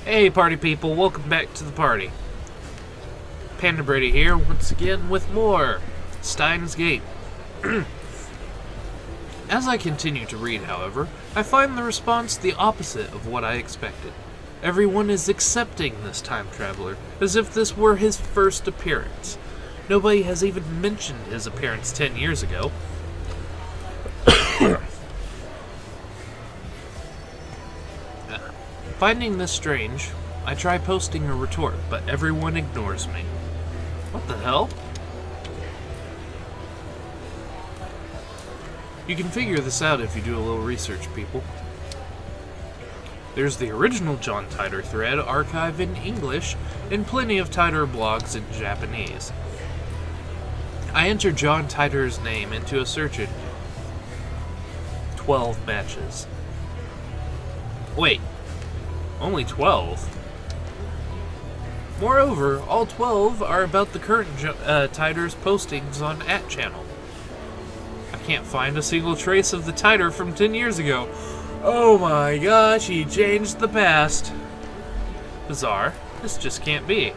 Hey party people, welcome back to the party. Panda Brady here, once again with more Steins Gate. As I continue to read, however, I find the response the opposite of what I expected. Everyone is accepting this time traveler, as if this were his first appearance. Nobody has even mentioned his appearance 10 years ago. Finding this strange, I try posting a retort, but everyone ignores me. What the hell? You can figure this out if you do a little research, people. There's the original John Titor thread archived in English and plenty of Titor blogs in Japanese. I enter John Titor's name into a search engine. 12 matches. Wait. Only 12? Moreover, all 12 are about the current Titor's postings on @channel. I can't find a single trace of the Titor from 10 years ago. Oh my gosh, he changed the past. Bizarre. This just can't be.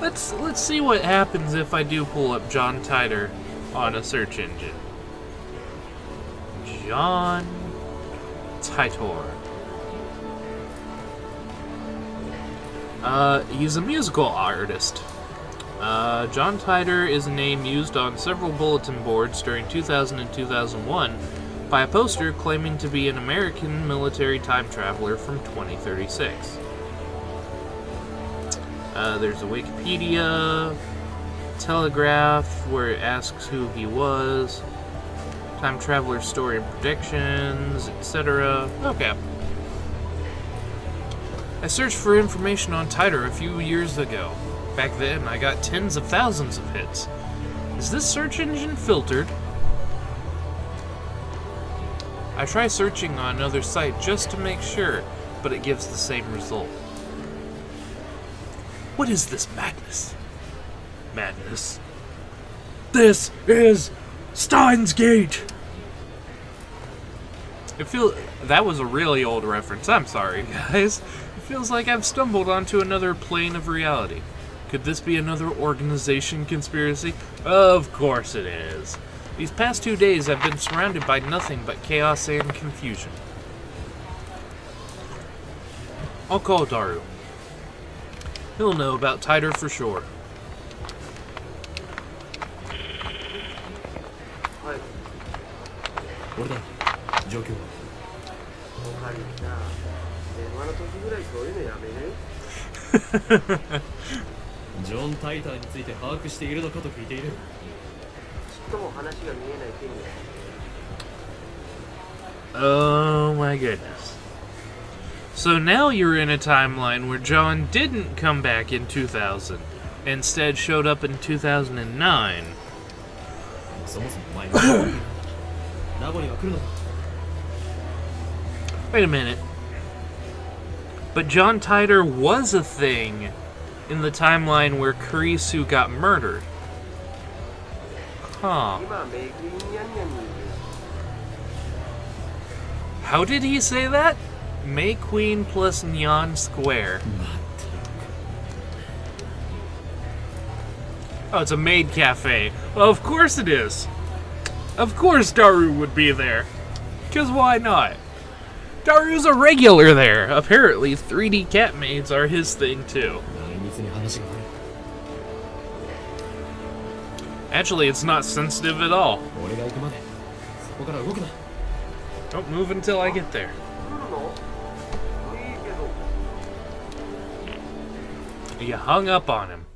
Let's see what happens if I do pull up John Titor on a search engine. John Titor. He's a musical artist. John Titor is a name used on several bulletin boards during 2000 and 2001 by a poster claiming to be an American military time traveler from 2036. There's a Wikipedia, Telegraph, where it asks who he was, time traveler story and predictions, etc. Okay. I searched for information on Titor a few years ago. Back then, I got tens of thousands of hits. Is this search engine filtered? I try searching on another site just to make sure, but it gives the same result. What is this madness? Madness. This is Steins Gate! That was a really old reference. I'm sorry, guys. It feels like I've stumbled onto another plane of reality. Could this be another organization conspiracy? Of course it is. These past 2 days I've been surrounded by nothing but chaos and confusion. I'll call Daru. He'll know about Titor for sure. Joking. ジョン・タイターについて把握しているのかと聞いている。ちっとも話が見えない件で。Oh my goodness. So now you're in a timeline where John didn't come back in 2000, instead showed up in 2009. そもそも前に名護には来るのか。 Wait a minute. But John Titor was a thing in the timeline where Kurisu got murdered. Huh. How did he say that? May Queen plus Nyan Square. Oh, it's a maid cafe. Well, of course it is. Of course Daru would be there. 'Cause why not? Daru's a regular there. Apparently, 3D cat maids are his thing too. Actually, it's not sensitive at all. Don't move until I get there. You hung up on him.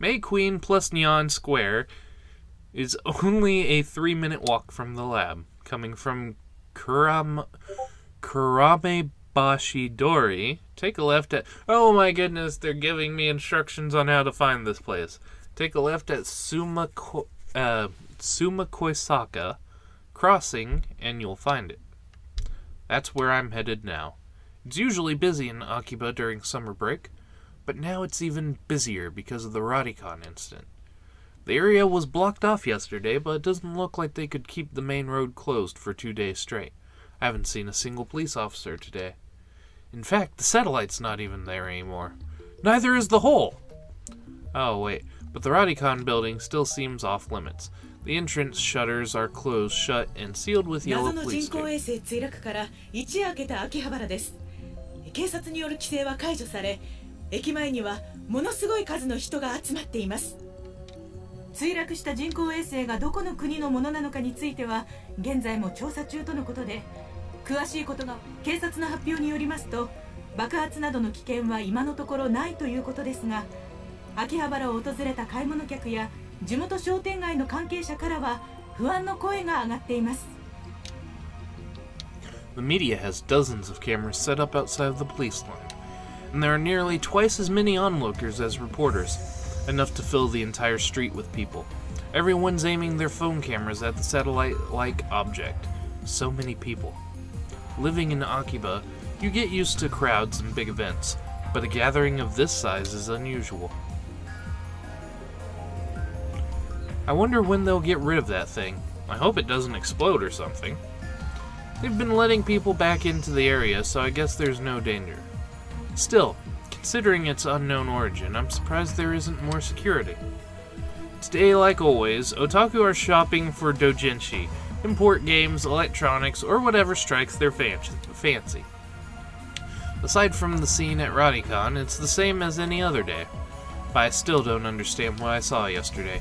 May Queen plus Neon Square is only a 3-minute walk from the lab, coming from Kuramebashidori. Take a left at... Oh my goodness, they're giving me instructions on how to find this place. Take a left at Sumakoisaka Crossing, and you'll find it. That's where I'm headed now. It's usually busy in Akiba during summer break, but now it's even busier because of the Radicon incident. The area was blocked off yesterday, but it doesn't look like they could keep the main road closed for 2 days straight. I haven't seen a single police officer today. In fact, the satellite's not even there anymore. Neither is the hole! Oh, wait, but the Radicon building still seems off limits. The entrance shutters are closed shut and sealed with yellow police tape. 衛星墜落から一夜明けた秋葉原です。警察による規制は解除され、駅前にはものすごい数の人が集まっています。墜落した人工衛星がどこの国のものなのかについては現在も調査中とのことで、詳しいことが警察の発表によりますと、爆発などの危険は今のところないということですが、秋葉原を訪れた買い物客や地元商店街の関係者からは不安の声が上がっています。The media has dozens of cameras set up outside of the police line, and there are nearly twice as many onlookers as reporters, enough to fill the entire street with people. Everyone's aiming their phone cameras at the satellite-like object. So many people. Living in Akiba, you get used to crowds and big events, but a gathering of this size is unusual. I wonder when they'll get rid of that thing. I hope it doesn't explode or something. They've been letting people back into the area, so I guess there's no danger. Still, considering its unknown origin, I'm surprised there isn't more security. Today, like always, otaku are shopping for doujinshi, import games, electronics, or whatever strikes their fancy. Aside from the scene at Radicon, it's the same as any other day. But I still don't understand what I saw yesterday.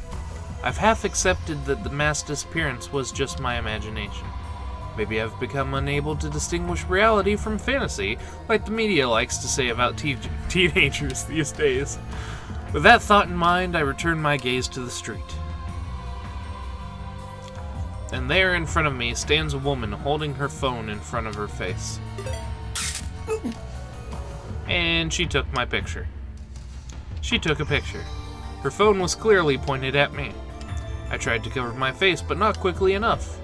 I've half accepted that the mass disappearance was just my imagination. Maybe I've become unable to distinguish reality from fantasy, like the media likes to say about teenagers these days. With that thought in mind, I return my gaze to the street. And there in front of me stands a woman holding her phone in front of her face. And she took my picture. She took a picture. Her phone was clearly pointed at me. I tried to cover my face, but not quickly enough.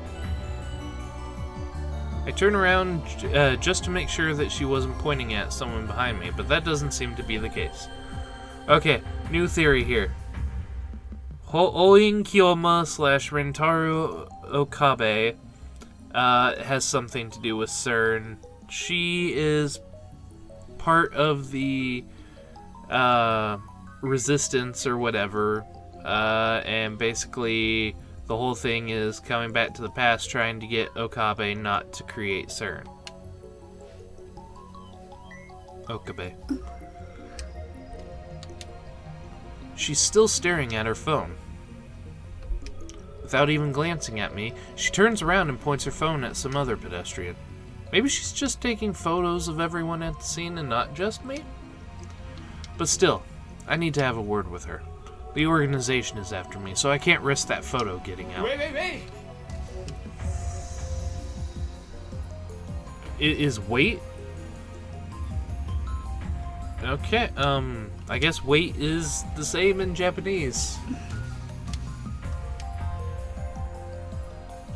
I turn around just to make sure that she wasn't pointing at someone behind me, but that doesn't seem to be the case. Okay, new theory here. Oin Kiyoma / Rentaru Okabe has something to do with CERN. She is part of the resistance or whatever, and basically the whole thing is coming back to the past trying to get Okabe not to create CERN. Okabe. She's still staring at her phone. Without even glancing at me, she turns around and points her phone at some other pedestrian. Maybe she's just taking photos of everyone at the scene and not just me? But still, I need to have a word with her. The organization is after me, so I can't risk that photo getting out. Wait! Is wait? Okay, I guess wait is the same in Japanese.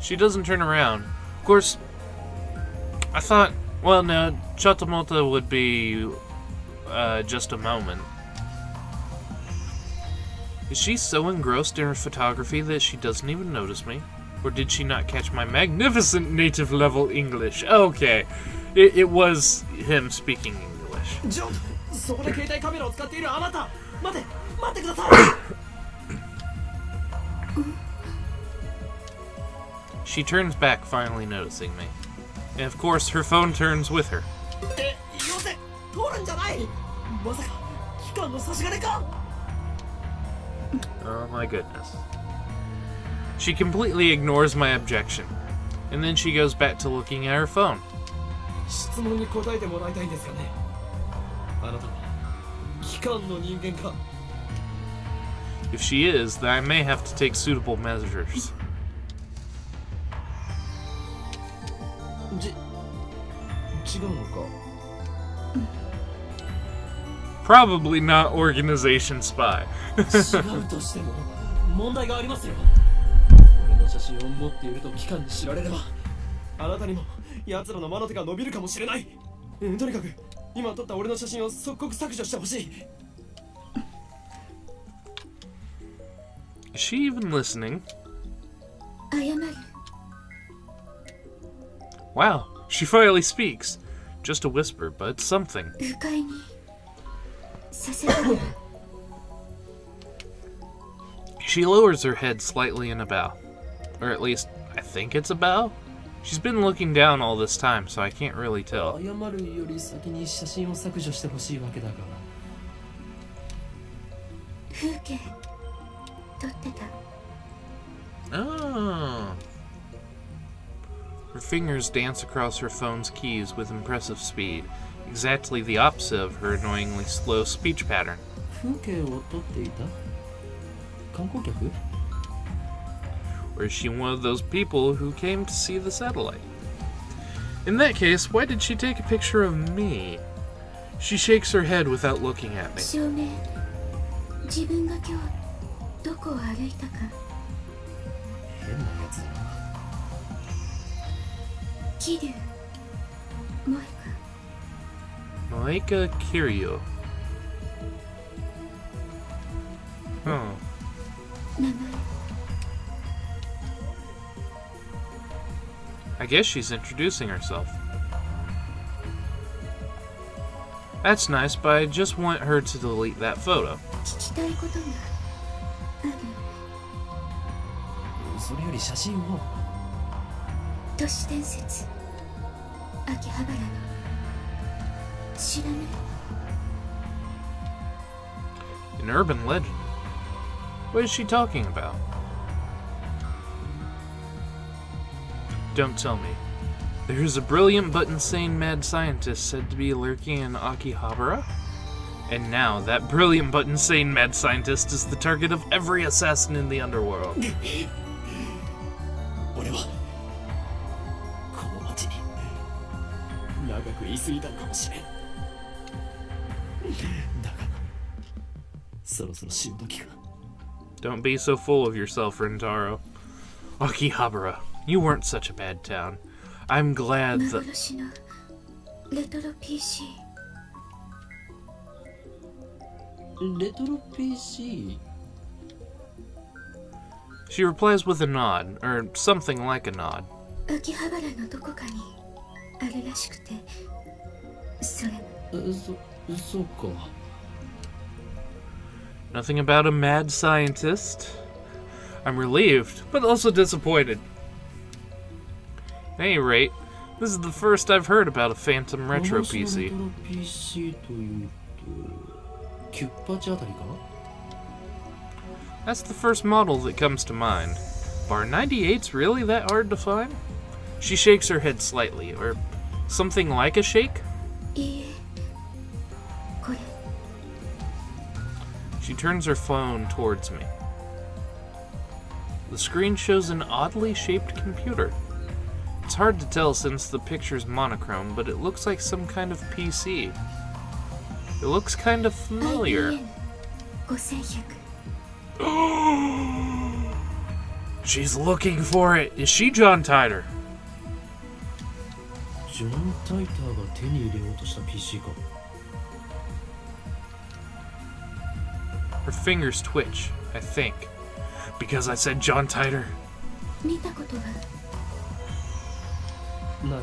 She doesn't turn around. Of course, I thought, well, no, Chotomota would be just a moment. Is she so engrossed in her photography that she doesn't even notice me? Or did she not catch my magnificent native level English? Okay, it was him speaking English. She turns back, finally noticing me. And of course, her phone turns with her. Oh my goodness. She completely ignores my objection. And then she goes back to looking at her phone. If she is, then I may have to take suitable measures. Probably not organization spy. Is she even listening? Wow, She finally speaks. Just a whisper, but something. 不快にさせたら She lowers her head slightly in a bow. Or at least, I think it's a bow? She's been looking down all this time, so I can't really tell. 謝るより先に写真を削除してほしいわけだが。風景撮ってた Oh. Her fingers dance across her phone's keys with impressive speed, exactly the opposite of her annoyingly slow speech pattern. 風景を撮っていた観光客 Or is she one of those people who came to see the satellite? In that case, why did she take a picture of me? She shakes her head without looking at me. 証明自分が今日どこを歩いたか変なやつだな。桐生萌Maika Kiryu. Huh. 香名前 I guess she's introducing herself. That's nice, but I just want her to delete that photo. 聞きたいことがあるそれより写真を。都市伝説秋葉原の知らない An urban legend. What is she talking about? Don't tell me. There's a brilliant but insane mad scientist said to be lurking in Akihabara? And now, that brilliant but insane mad scientist is the target of every assassin in the underworld. 俺はこの町に長く居すぎたのかもしれん。だがそろそろ死ぬ時か。 Don't be so full of yourself, Rintaro. Akihabara, you weren't such a bad town. I'm glad that... 幻のレトロ PC レトロ PC She replies with a nod, or something like a nod. 秋葉原のどこかにあるらしくてそれそうか。 Nothing about a mad scientist. I'm relieved, but also disappointed. At any rate, this is the first I've heard about a Phantom Retro PC. レトロ PC というとキュッパチあたりかな。 That's the first model that comes to mind. Bar 98's really that hard to find? She shakes her head slightly, or something like a shake? いいえこれ She turns her phone towards me. The screen shows an oddly shaped computer. It's hard to tell since the picture's monochrome, but it looks like some kind of PC. It looks kind of familiar. IBM 5100 She's looking for it. Is she John Titor? ジョン・タイターが手に入れようとした PC か。 Her fingers twitch, I think. Because I said John Titor. 見たことはない。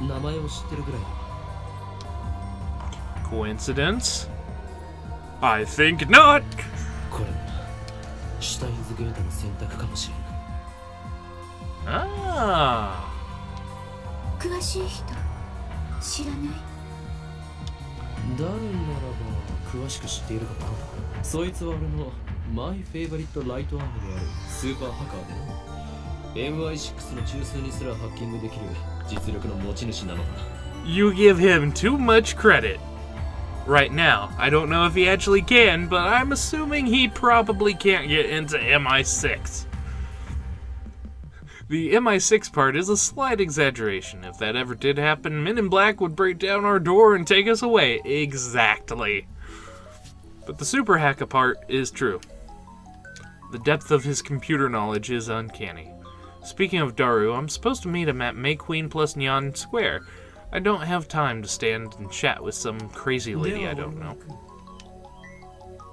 名前を知ってるぐらいだ。 Coincidence? I think not! これもシュタインズゲートの選択かもしれん。 Ah. 詳しい人知らない誰ならば詳しく知っているかな。そいつは俺のマイフェイバリットライトアームであるスーパーハッカーでな。 MI6 の中枢にすらハッキングできる実力の持ち主なのだ。 You give him too much credit. Right now, I don't know if he actually can, but I'm assuming he probably can't get into MI6. The MI6 part is a slight exaggeration. If that ever did happen, Men in Black would break down our door and take us away. Exactly. But the super hacker part is true. The depth of his computer knowledge is uncanny. Speaking of Daru, I'm supposed to meet him at May Queen plus Nyan Square. I don't have time to stand and chat with some crazy lady I don't know.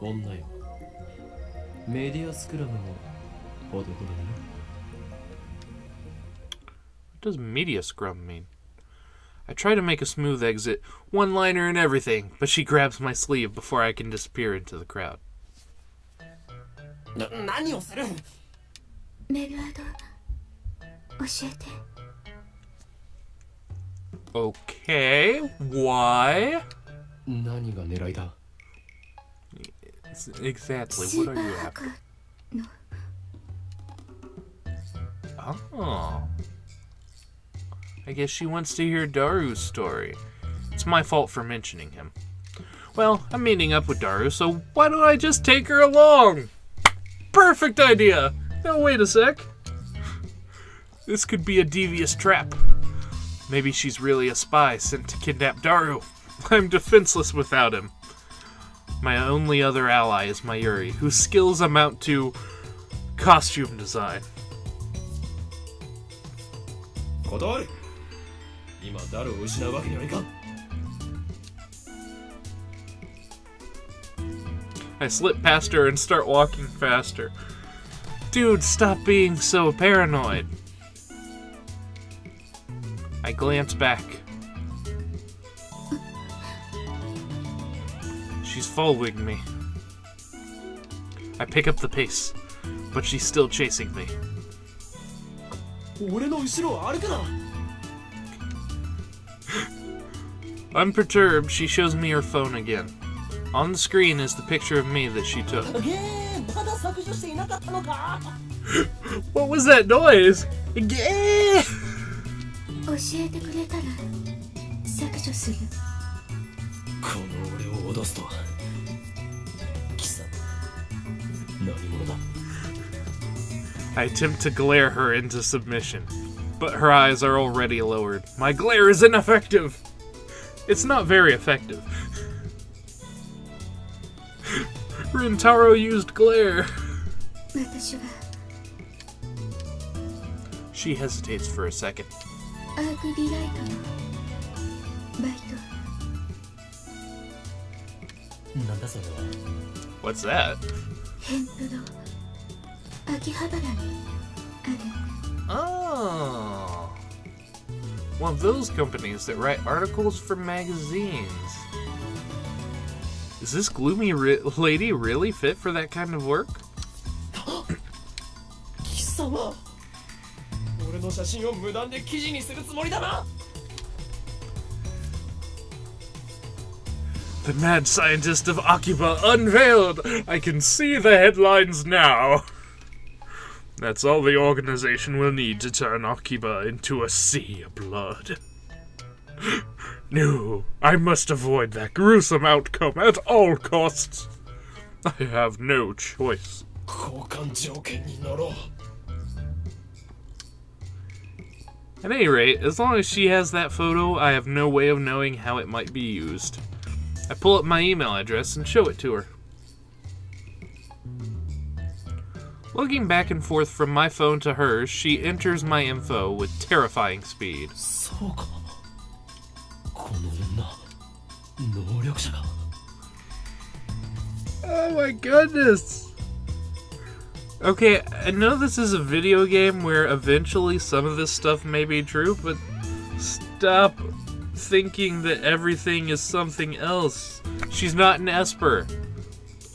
女よ。メディアスクラムもほどほどにね。What does media scrum mean? I try to make a smooth exit, one-liner and everything, but she grabs my sleeve before I can disappear into the crowd. 何をする？メルアド教えて。 Okay, why? 何が狙いだ？ Exactly, ス what ー are パ you ーハ after? カーの Oh. I guess she wants to hear Daru's story. It's my fault for mentioning him. Well, I'm meeting up with Daru, so why don't I just take her along? Perfect idea! Now wait a sec. This could be a devious trap. Maybe she's really a spy sent to kidnap Daru. I'm defenseless without him. My only other ally is Mayuri, whose skills amount to costume design. 断る。今ダルを失うわけにはいかん。 I slip past her and start walking faster. Dude, stop being so paranoid. I glance back. She's following me. I pick up the pace, but she's still chasing me. 俺の後ろを歩くな。 Unperturbed, she shows me her phone again. On the screen is the picture of me that she took. まだ削除していなかったのか？ What was that noise? Gah! 教えてくれたら削除する。この俺を脅すとは。貴様、何者だ？ I attempt to glare her into submission, but her eyes are already lowered. My glare is ineffective! It's not very effective. Rintaro used glare. 私は She hesitates for a second. アークリライトのバイト。なんだそれは。 What's that? ヘンプの秋葉原にある。 Oh. One of those companies that write articles for magazines. Is this gloomy lady really fit for that kind of work? 貴様、俺の写真を無断で記事にするつもりだな。 The mad scientist of Akiba unveiled! I can see the headlines now! That's all the organization will need to turn Akiba into a sea of blood. No, I must avoid that gruesome outcome at all costs. I have no choice. 交換条件に乗ろう。 At any rate, as long as she has that photo, I have no way of knowing how it might be used. I pull up my email address and show it to her. Looking back and forth from my phone to hers, she enters my info with terrifying speed. そうか。この女、能力者か。 Oh my goodness! Okay, I know this is a video game where eventually some of this stuff may be true, but stop thinking that everything is something else. She's not an Esper.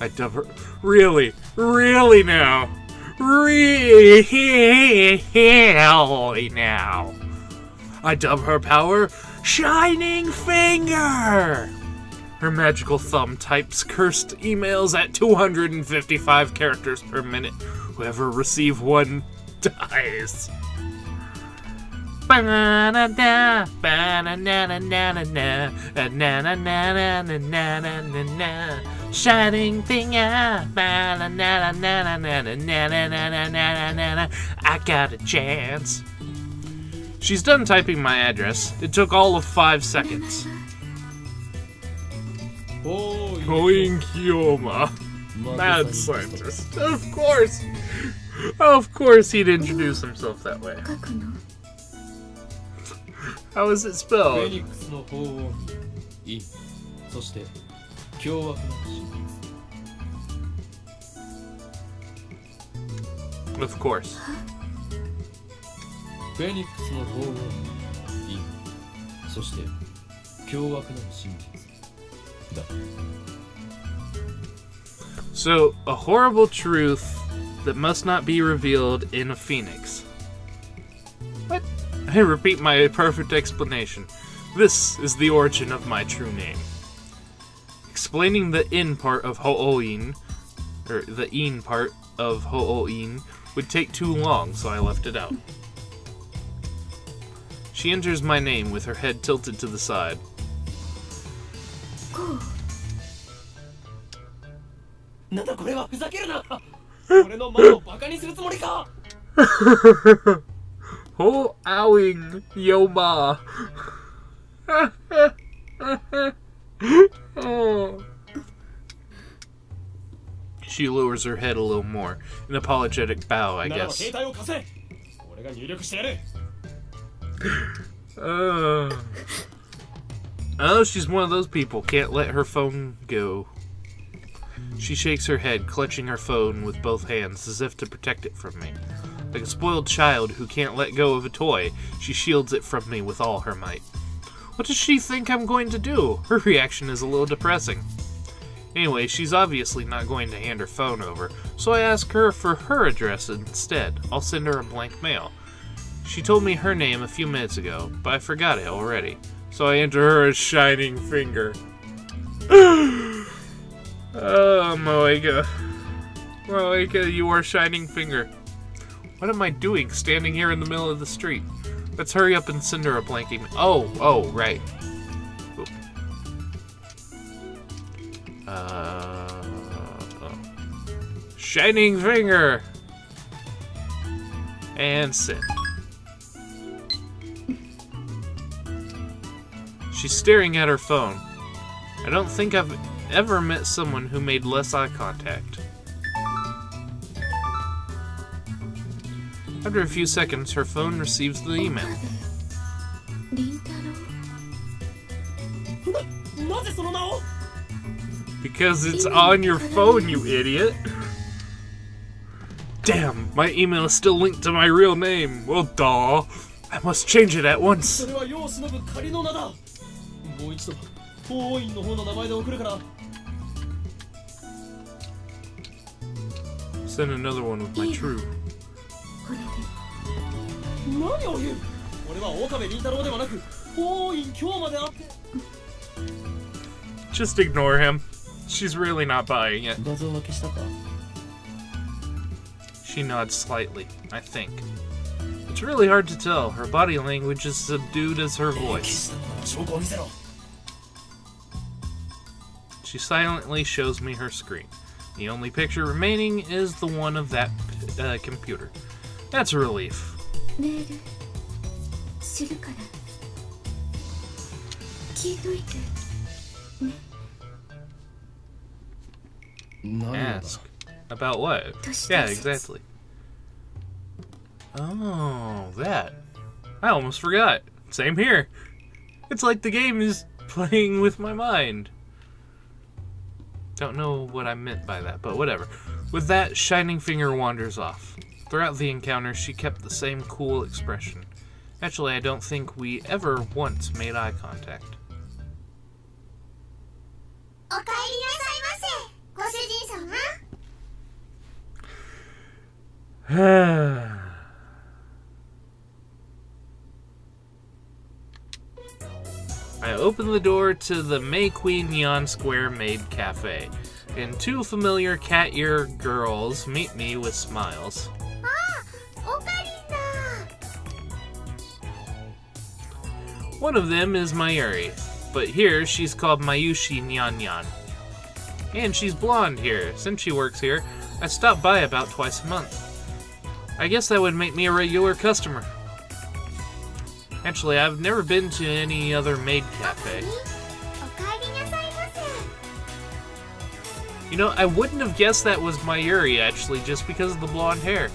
I dub her. Really? Really now? Really now? I dub her power Shining Finger! Her magical thumb types cursed emails at 255 characters per minute. Whoever receive one dies. Shining finger. I got a chance. She's done typing my address. It took all of 5 seconds. Going Kyoma. Mad scientist. Of course. Of course he'd introduce himself that way. 書くの How is it フェ spelled? ニックスの鳳凰に陰、そして凶悪な死。 Of course. フェニックスの法を陰、そして凶悪なる真実だ。 So, a horrible truth that must not be revealed in a phoenix. What? I repeat my perfect explanation. This is the origin of my true name. Explaining the in part of Ho'oin, or the in part of Ho'oin, would take too long, so I left it out. She enters my name with her head tilted to the side. なんだこれは、ふざけるな。俺のマをバカにするつもりか。Ho'oing, yo ma. Oh. She lowers her head a little more. An apologetic bow, I guess. Oh, she's one of those people. Can't let her phone go. She shakes her head, clutching her phone with both hands as if to protect it from me. Like a spoiled child who can't let go of a toy, she shields it from me with all her might. What does she think I'm going to do? Her reaction is a little depressing. Anyway, she's obviously not going to hand her phone over, so I ask her for her address instead. I'll send her a blank mail. She told me her name a few minutes ago, but I forgot it already, so I enter her a shining finger. Oh, Moeka. Moeka, you are shining finger. What am I doing standing here in the middle of the street? Let's hurry up and send her a blank email. Oh, right. Oop. Shining finger! And send. She's staring at her phone. I don't think I've ever met someone who made less eye contact. After a few seconds, her phone receives the email. Because it's on your phone, you idiot! Damn, my email is still linked to my real name. Well, duh. I must change it at once. Send another one with my true. Just ignore him. She's really not buying it. She nods slightly, I think. It's really hard to tell. Her body language is subdued as her voice. She silently shows me her screen. The only picture remaining is the one of that computer. That's a relief. Ask. About what? Yeah, exactly. Oh, that. I almost forgot. Same here. It's like the game is playing with my mind. Don't know what I meant by that, but whatever. With that, Shining Finger wanders off. Throughout the encounter, she kept the same cool expression. Actually, I don't think we ever once made eye contact. I open the door to the May Queen Neon Square Maid Cafe, and two familiar cat ear girls meet me with smiles. One of them is Mayuri, but here she's called Mayushi Nyan Nyan. And she's blonde here. Since she works here, I stop by about twice a month. I guess that would make me a regular customer. Actually, I've never been to any other maid cafe. You know, I wouldn't have guessed that was Mayuri, actually, just because of the blonde hair.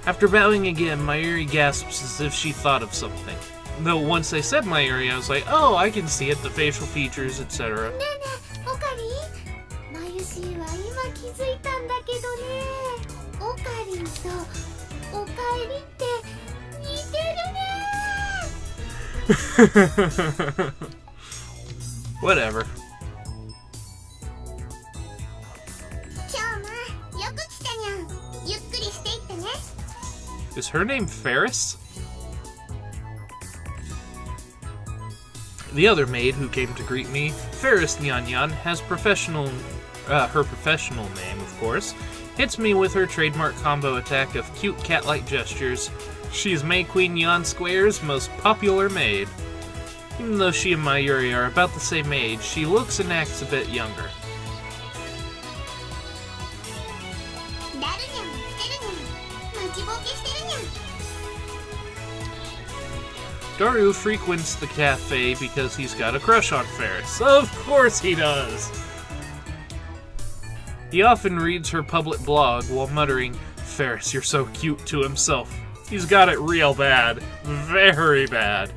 After bowing again, Mayuri gasps as if she thought of something. Though once they said Mayuri, I was like, oh, I can see it, the facial features, etc. Whatever. 今日もよく来たにゃん。ゆっくりしていってね。 Is her name Ferris? The other maid who came to greet me, Ferris Nyan Nyan, has her professional name, of course, hits me with her trademark combo attack of cute cat-like gestures. She's May Queen Yan Square's most popular maid. Even though she and Mayuri are about the same age, she looks and acts a bit younger. ダルニャンも来てるにゃん。待ちぼうけしてるにゃん。 Daru frequents the cafe because he's got a crush on Ferris. Of course he does! He often reads her public blog while muttering, "Ferris, you're so cute," to himself. He's got it real bad. Very bad.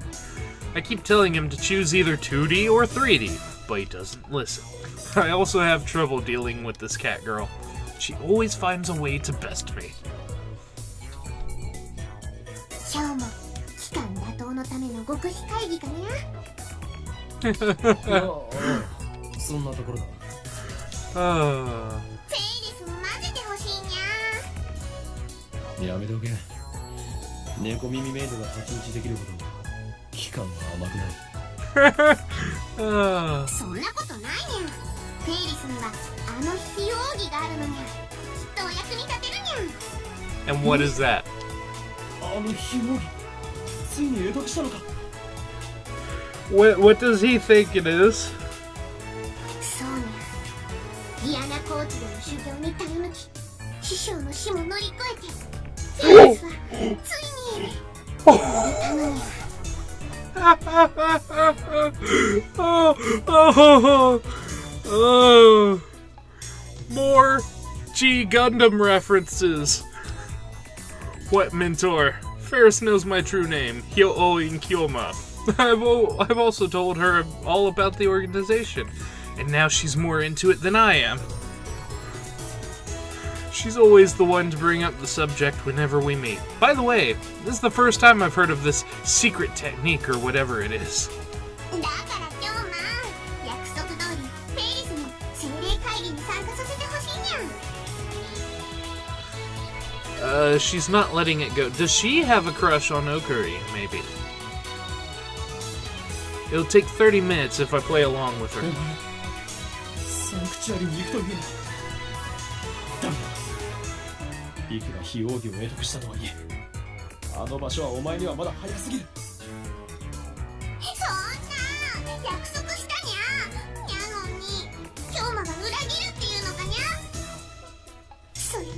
I keep telling him to choose either 2D or 3D, but he doesn't listen. I also have trouble dealing with this cat girl. She always finds a way to best me. 今日も期間打倒のための極秘会議かにゃ。いやそんなところだ。Ah. フェイリスも混ぜてほしいにゃ。やめておけ。猫耳メイドが太刀打ちできるほど期間は甘くない。Ah. そんなことないにゃ。フェイリスにはあの非奥義があるのにゃ。きっとお役に立てるにゃ。 And what is that? あの非奥義ついに得得したのか。What does he think it is? そうにゃ。ディアナコーチでの修行に耐え抜き、師匠の死も乗り越えて、フェイリスはついに生まれたのにゃ。 oh. More G Gundam references. What mentor? Ferris knows my true name, Hyo-Oin Kyoma. I've also told her all about the organization, and now she's more into it than I am. She's always the one to bring up the subject whenever we meet. By the way, this is the first time I've heard of this secret technique or whatever it is. だから今日も約束通りフェイリスも精霊会議に参加させてほしいにゃん。 She's not letting it go. Does she have a crush on Okuri, maybe? It'll take 30 minutes if I play along with her. サンクチュアリに行くというのだがいくら非奥義を得得したとはいえあの場所はお前にはまだ早すぎる。そんな約束したにゃ。にゃのに京馬が裏切るっていうのかにゃ。それに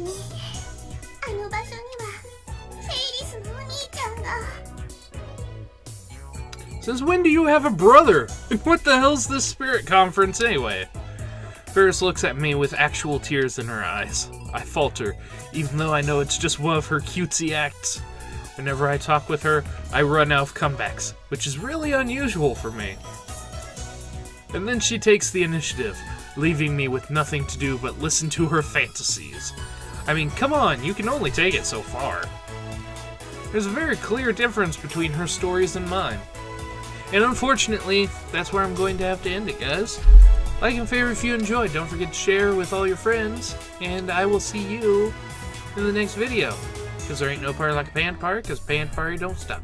あの場所にはフェイリスのお兄ちゃんが。 Since when do you have a brother? What the hell's this spirit conference anyway? Ferris looks at me with actual tears in her eyes. I falter, even though I know it's just one of her cutesy acts. Whenever I talk with her, I run out of comebacks, which is really unusual for me. And then she takes the initiative, leaving me with nothing to do but listen to her fantasies. I mean, come on, you can only take it so far. There's a very clear difference between her stories and mine. And unfortunately, that's where I'm going to have to end it, guys. Like and favorite if you enjoyed. Don't forget to share with all your friends. And I will see you in the next video. Because there ain't no party like a pan party, because pan party don't stop.